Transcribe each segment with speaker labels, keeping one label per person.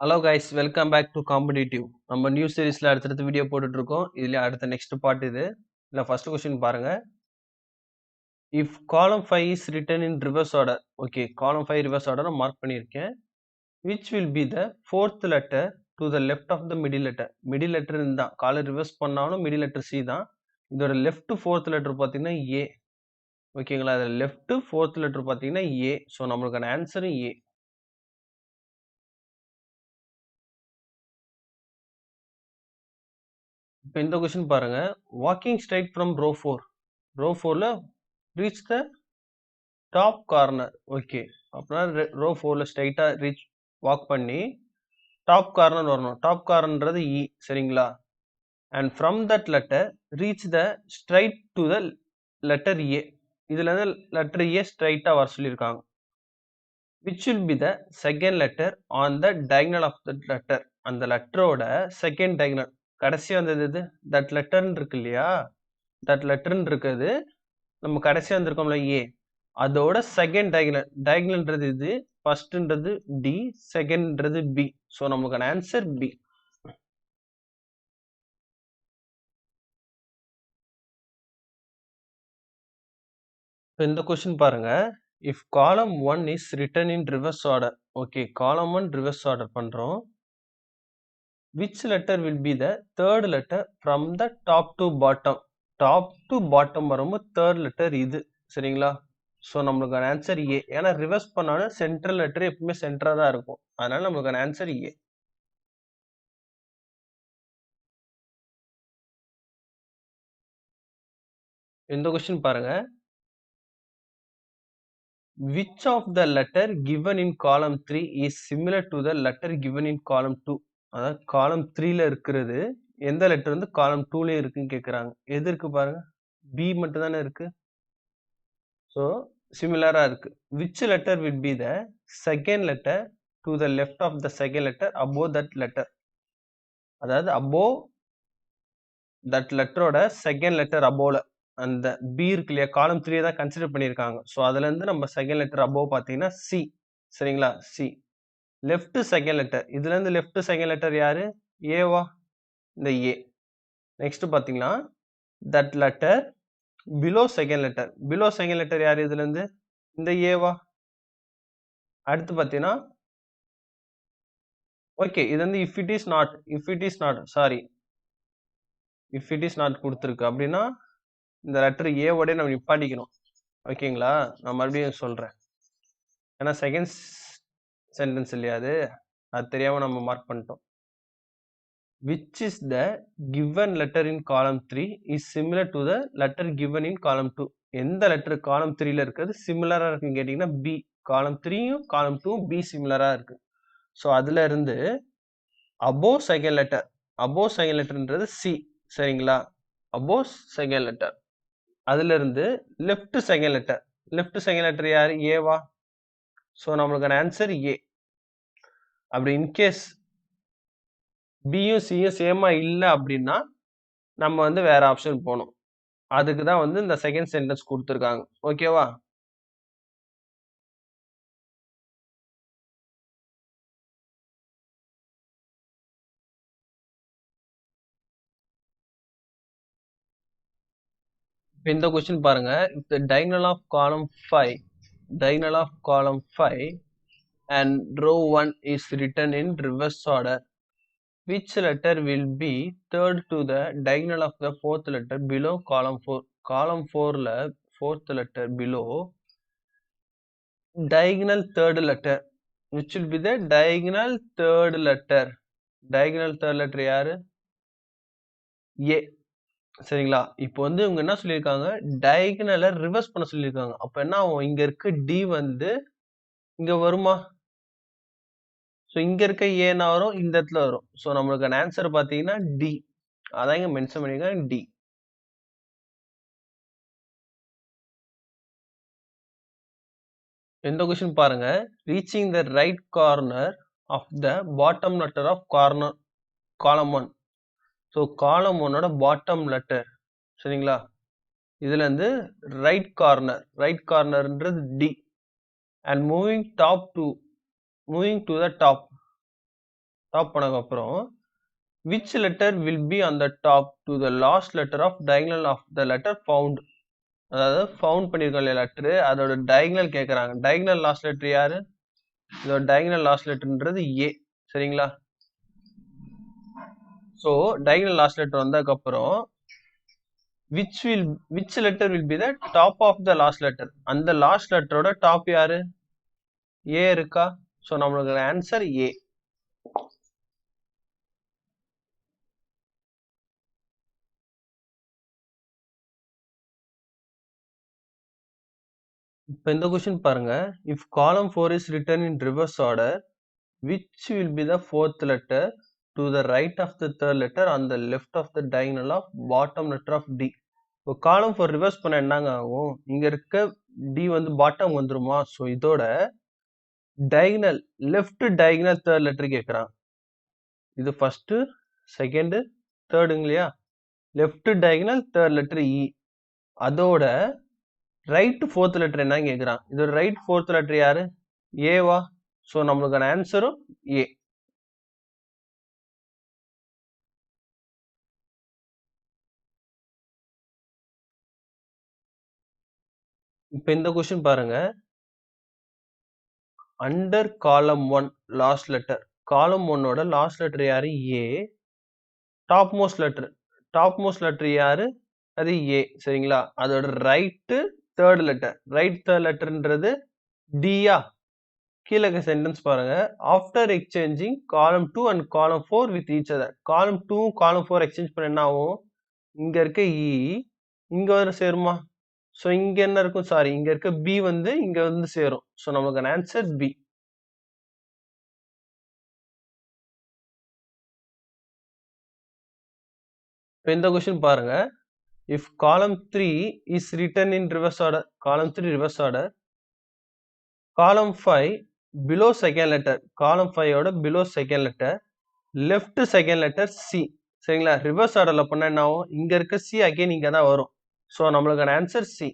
Speaker 1: Hello guys, welcome back to competitive. நம்ம new சீரிஸ்ல அடுத்தடுத்து வீடியோ போட்டுட்டு இருக்கோம். இதுல அடுத்த நெக்ஸ்ட் பார்ட் இது. இல்ல ஃபர்ஸ்ட் கொஸ்டின் பாருங்க. If column 5 is written in reverse order. Okay, column 5 reverse order mark பண்ணியிருக்கேன். Which will be the fourth letter to the left of the middle letter. Middle letter தான், column reverse பண்ணாலும் middle letter C தான். இதோட left fourth letter பார்த்தீங்கன்னா ஏ. ஓகேங்களா, அதில் left fourth letter பார்த்தீங்கன்னா ஏ. So நம்மளுக்கான ஆன்சரும் ஏ. இப்போ இந்த கொஸ்டின் பாருங்க. Walking straight from row 4. Row 4ல reach the top corner. Okay, அப்படின்னா ரோ 4ல ஸ்ட்ரைட்டா வாக் பண்ணி டாப் கார்னர் வரணும். டாப் கார்னர்ன்றது இ, சரிங்களா? And from that letter reach the straight to the letter A. இதுல இருந்து லெட்டர் ஏ ஸ்ட்ரைட்டா வர சொல்லியிருக்காங்க. Which will be the second letter on the diagonal of the letter. அந்த லெட்டரோட செகண்ட் டயகனல் கடைசியா வந்தது இது தட் லெட்டர்ன்னு இருக்கு இல்லையா? தட் லெட்டர்ன்னு இருக்குது நம்ம கடைசியா வந்திருக்கோம்ல ஏ, அதோட செகண்ட் டயகனல். டயகனல்ன்றது இது, ஃபர்ஸ்ட்ன்றது டி, செகண்ட்ன்றது பி. ஸோ நமக்கான ஆன்சர் பி. இந்த கொஸ்டின் பாருங்க. If column 1 is written in reverse order. Okay, column 1 reverse order பண்றோம். Which letter will be the third letter from the top to bottom. Top to bottom வரும்போது third letter இது, சரிங்களா? So நம்மளுக்கான answer A. ஏன்னா reverse பண்ணாலும் central letter எப்பவுமே சென்டரா தான் இருக்கும். அதனால நம்மளுக்கான ஆன்சர் ஏ. இந்த கொஸ்டின் பாருங்க. Which of the letter given in column 3 is similar to the letter given in column 2? அதாவது காலம் 3ல இருக்கிறது எந்த லெட்டர் வந்து காலம் 2லயும் இருக்குன்னு கேக்குறாங்க. எது இருக்கு பாருங்க, பி மட்டும் தானே இருக்கு. ஸோ சிமிலரா இருக்கு. Which letter will be the second letter to the left of the second letter above that letter? அதாவது above that letteரோட செகண்ட் லெட்டர் அபோவ்ல அந்த பி இருக்கு இல்லையா, காலம் 3 தான் கன்சிடர் பண்ணியிருக்காங்க. ஸோ அதுல இருந்து நம்ம செகண்ட் லெட்டர் அபோவ் பார்த்தீங்கன்னா சி, சரிங்களா? சி. லெஃப்ட் செகண்ட் லெட்டர், இதுல இருந்து லெஃப்ட் செகண்ட் லெட்டர் யாரு, ஏவா? இந்த ஏ. நெக்ஸ்ட் பாத்தீங்கன்னா that letter below second letter. Below second letter யாரு இதுல இருந்து, இந்த ஏவா? அடுத்து பாத்தீங்கன்னா ஓகே, இது வந்து if it is not, if it is not, sorry, if it is not கொடுத்துருக்கு அப்படின்னா இந்த லெட்டர் ஏவோட நம்ம நிப்பாட்டிக்கணும். ஓகேங்களா, நான் மறுபடியும் சொல்றேன். ஏன்னா செகண்ட் சென்டென்ஸ் இல்லையா அது, அது தெரியாம நம்ம மார்க் பண்ணிட்டோம். Which is the given letter in column 3 is similar to the letter given in column 2? எந்த லெட்டர் காலம் 3ல இருக்கிறது சிமிலரா இருக்குன்னு கேட்டீங்கன்னா பி. காலம் 3யும் காலம் 2 பி சிமிலரா இருக்கு. ஸோ அதுல இருந்து above second letter, above second லெட்டர்ன்றது சி, சரிங்களா? above செகண்ட் லெட்டர், அதுல இருந்து left second letter, left second letter யாரு, ஏவா? ஸோ நம்மளுக்கான ஆன்சர் ஏ. அப்படி இன்கேஸ் பியும் சியும் சேமா இல்லை அப்படின்னா நம்ம வந்து வேற ஆப்ஷன் போகணும். அதுக்கு தான் வந்து இந்த செகண்ட் சென்டென்ஸ் கொடுத்துருக்காங்க. ஓகேவா? இந்த கொஸ்டின் பாருங்க. If the diagonal of column 5, diagonal of column 5 and row 1 is written in reverse order, which letter will be third to the diagonal of the fourth letter below column 4? column 4ல fourth letter below diagonal third letter, which will be the diagonal third letter. diagonal third letter யாரு, ஏ, சரிங்களா? இப்போ வந்து இவங்க என்ன சொல்லியிருக்காங்க, டயகனலை reverse பண்ண சொல்லியிருக்காங்க. அப்ப என்ன ஆகும், இங்க இருக்க டி வந்து இங்க வருமா? ஸோ இங்க இருக்க ஏ என்ன வரும், இந்த இடத்துல வரும். ஸோ நம்மளுக்கான ஆன்சர் பார்த்தீங்கன்னா டி. அதான் இங்க மென்ஷன் பண்ணியிருக்காங்க டி. இந்த கொஸ்டின் பாருங்க. Reaching the right corner of the bottom letter of corner column 1. So காலம் 1ஓட பாட்டம் லெட்டர், சரிங்களா? இதுல இருந்து ரைட் கார்னர்ன்றது D and moving to the top. Top பண்ணதுக்கு அப்புறம் which letter will be on the top to the last letter of diagonal of the letter found. அதாவது found பண்ணியிருக்கோம் இல்லையா லெட்டரு, அதோட டயகனல் கேட்குறாங்க. டயகனல் லாஸ்ட் லெட்டர் யாரு? இதோட டயகனல் லாஸ்ட் லெட்டர்ன்றது ஏ. சரிங்களா? ஸோ டயகனல் லாஸ்ட் லெட்டர் வந்ததுக்கப்புறம் which letter will be the top of the last letter. அந்த லாஸ்ட் லெட்டரோட டாப் யாரு? ஏ இருக்கா? ஸோ நம்மளுக்கு ஆன்சர் ஏ. இப்போ இந்த கொஸ்டின் பாருங்க. if column 4 is written in reverse order, which will be the fourth letter to the right of the third letter on the left of the diagonal of bottom letter of D. இப்போ காலம் 4 reverse பண்ண என்னங்க ஆகும்? இங்க இருக்க D வந்து bottom வந்துருமா? So இதோட diagonal left diagonal third letter கேட்குறான். இது ஃபர்ஸ்ட் செகண்ட் தேர்டுங்க இல்லையா? Left diagonal third letter E. அதோட ரைட் ஃபோர்த் லெட்டர் என்ன கேட்குறான்? இதோட ரைட் ஃபோர்த் லெட்டர் யாரு? ஏவா? ஸோ நம்மளுக்கான ஆன்சரும் ஏ. இப்போ இந்த கொஸ்டின் பாருங்க. அண்டர் காலம் 1 லாஸ்ட் லெட்டர், காலம் 1ஓட லாஸ்ட் லெட்டர் யாரு? ஏ. டாப் மோஸ்ட் லெட்டர் யாரு? அது ஏ. சரிங்களா? அதோட ரைட்டு தேர்ட் லெட்டர்ன்றது டியா? கீழே இருக்க சென்டென்ஸ் பாருங்க. ஆஃப்டர் எக்ஸ்சேஞ்சிங் காலம் 2 அண்ட் காலம் 4 வித் ஈச் அதர். காலம் 2 காலம் 4 எக்ஸ்சேஞ்ச் பண்ண என்ன ஆகும்? இங்க இருக்க இ இங்க வர சேருமா? ஸோ இங்க என்ன இருக்கும்? சாரி, இங்க இருக்க பி வந்து இங்க வந்து சேரும். ஸோ நமக்கு ஆன்சர் பி. இப்போ இந்த கொஸ்டின் பாருங்க. if column 3 is written in reverse order, column 3 reverse order, column 5 below second letter, column 5 ஓட below second letter, left second letter C. சரிங்களா? ரிவர்ஸ் ஆர்டர்ல பண்ணா என்ன ஆகும்? இங்க இருக்க C அகைன் இங்க தான் வரும். ஸோ நம்மளுக்கான ஆன்சர் C.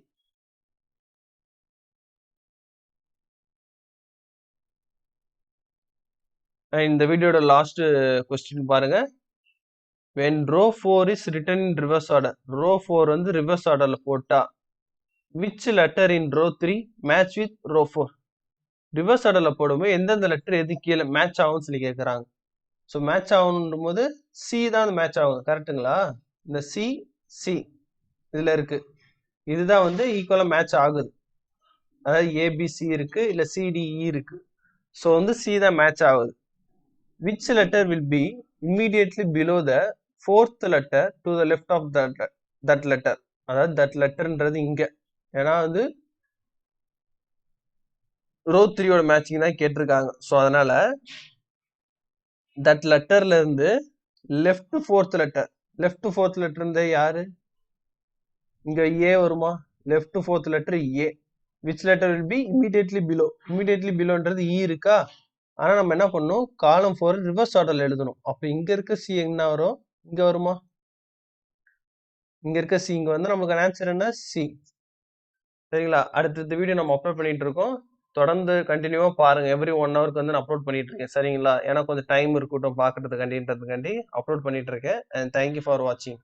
Speaker 1: இந்த வீடியோட லாஸ்ட் கொஸ்டின் பாருங்க. when row 4 is written in reverse order, row 4 வந்து ரிவர்ஸ் ஆர்டர்ல போட்டா which letter in row 3 match with row 4. Reverse ஆர்டர்ல போடும்போது எந்தெந்த லெட்டர் எது கீழே மேட்ச் ஆகும்னு சொல்லி கேட்குறாங்க. ஸோ மேட்ச் ஆகணும் போது சி தான் மேட்ச் ஆகும். கரெக்டுங்களா? இந்த சி இதுல இருக்கு, இதுதான் வந்து ஈக்குவலா மேட்ச் ஆகுது. அதாவது ஏபிசி இருக்கு, இல்ல சிடிஇ இருக்கு. ஸோ வந்து சி தான் மேட்ச் ஆகுது. which letter will be immediately below the fourth letter to the left of that letter. அதாவது that letterன்றது இங்க, ஏன்னா வந்து ரோ 3ஓட மேட்சிங் தான் கேட்டிருக்காங்க. ஸோ அதனால தட் லெட்டர்ல இருந்து லெஃப்ட் ஃபோர்த் லெட்டர் இருந்து யாரு? இங்க ஏ வருமா? Left fourth letter A. Which letter will be immediately பிலோன்றது இ இருக்கா? ஆனா நம்ம என்ன பண்ணணும்? காலம் 4 ரிவர்ஸ் ஆர்டர்ல எழுதணும். அப்ப இங்க இருக்க சி என்ன வரும்? இங்க வருமா? இங்க இருக்க சி இங்க வந்து நமக்கு ஆன்சர் என்ன? சி. சரிங்களா? அடுத்த வீடியோ நம்ம அப்லோட் பண்ணிட்டு இருக்கோம். தொடர்ந்து கண்டினியூவா பாருங்க. எவ்ரி 1 ஹவருக்கு வந்து நான் அப்லோட் பண்ணிட்டு இருக்கேன். சரிங்களா? ஏன்னா கொஞ்சம் டைம் இருக்கட்டும் பாக்குறதுக்காண்டி அப்லோட் பண்ணிட்டு இருக்கேன். அண்ட் தேங்க்யூ ஃபார் வாட்சிங்.